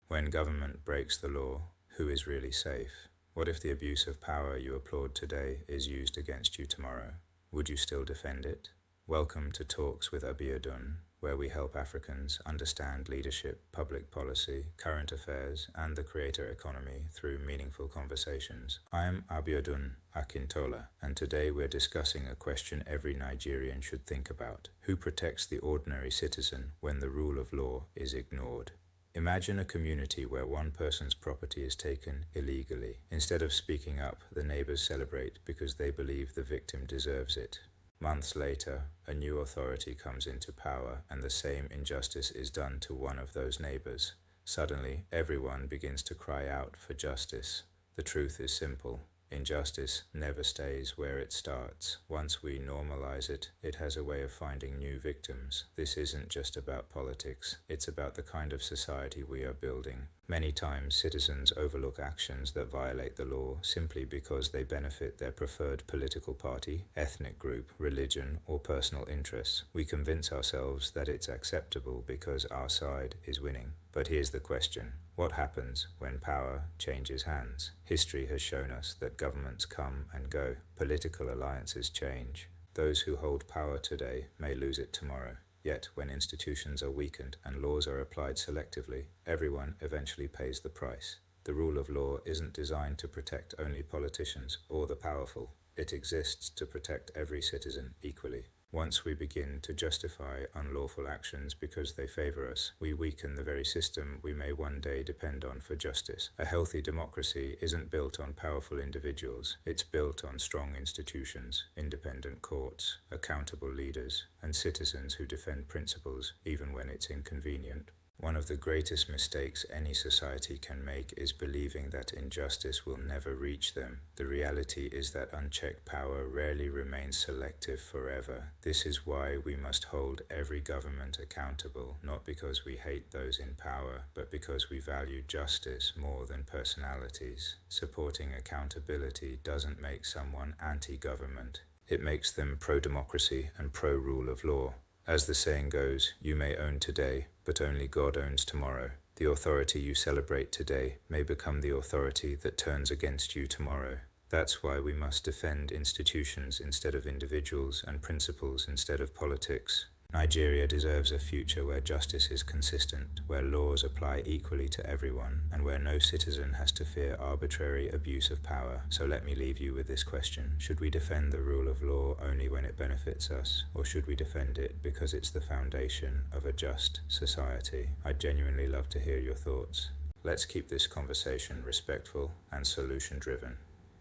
When government breaks the law, who is really safe? What if the abuse of power you applaud today is used against you tomorrow? Would you still defend it? Welcome to Talks with Abiodun, where we help Africans understand leadership, public policy, current affairs, and the creator economy through meaningful conversations. I'm Abiodun Akintola, and today we're discussing a question every Nigerian should think about. Who protects the ordinary citizen when the rule of law is ignored? Imagine a community where one person's property is taken illegally. Instead of speaking up, the neighbors celebrate because they believe the victim deserves it. Months later, a new authority comes into power and the same injustice is done to one of those neighbors. Suddenly, everyone begins to cry out for justice. The truth is simple. Injustice never stays where it starts. Once we normalize it, it has a way of finding new victims. This isn't just about politics, it's about the kind of society we are building. Many times, citizens overlook actions that violate the law simply because they benefit their preferred political party, ethnic group, religion, or personal interests. We convince ourselves that it's acceptable because our side is winning. But here's the question. What happens when power changes hands? History has shown us that governments come and go. Political alliances change. Those who hold power today may lose it tomorrow. Yet, when institutions are weakened and laws are applied selectively, everyone eventually pays the price. The rule of law isn't designed to protect only politicians or the powerful. It exists to protect every citizen equally. Once we begin to justify unlawful actions because they favor us, we weaken the very system we may one day depend on for justice. A healthy democracy isn't built on powerful individuals. It's built on strong institutions, independent courts, accountable leaders, and citizens who defend principles even when it's inconvenient. One of the greatest mistakes any society can make is believing that injustice will never reach them. The reality is that unchecked power rarely remains selective forever. This is why we must hold every government accountable, not because we hate those in power, but because we value justice more than personalities. Supporting accountability doesn't make someone anti-government. It makes them pro-democracy and pro-rule of law. As the saying goes, you may own today, but only God owns tomorrow. The authority you celebrate today may become the authority that turns against you tomorrow. That's why we must defend institutions instead of individuals and principles instead of politics. Nigeria deserves a future where justice is consistent, where laws apply equally to everyone, and where no citizen has to fear arbitrary abuse of power. So let me leave you with this question. Should we defend the rule of law only when it benefits us, or should we defend it because it's the foundation of a just society? I'd genuinely love to hear your thoughts. Let's keep this conversation respectful and solution-driven.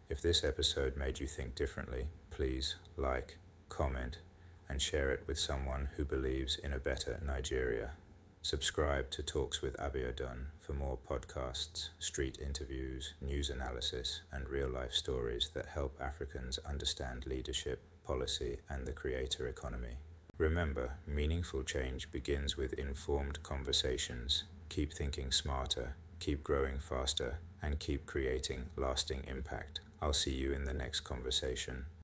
If this episode made you think differently, please like, comment, and share it with someone who believes in a better Nigeria. Subscribe to Talks with Abiodun for more podcasts, street interviews, news analysis, and real-life stories that help Africans understand leadership, policy, and the creator economy. Remember, meaningful change begins with informed conversations. Keep thinking smarter, keep growing faster, and keep creating lasting impact. I'll see you in the next conversation.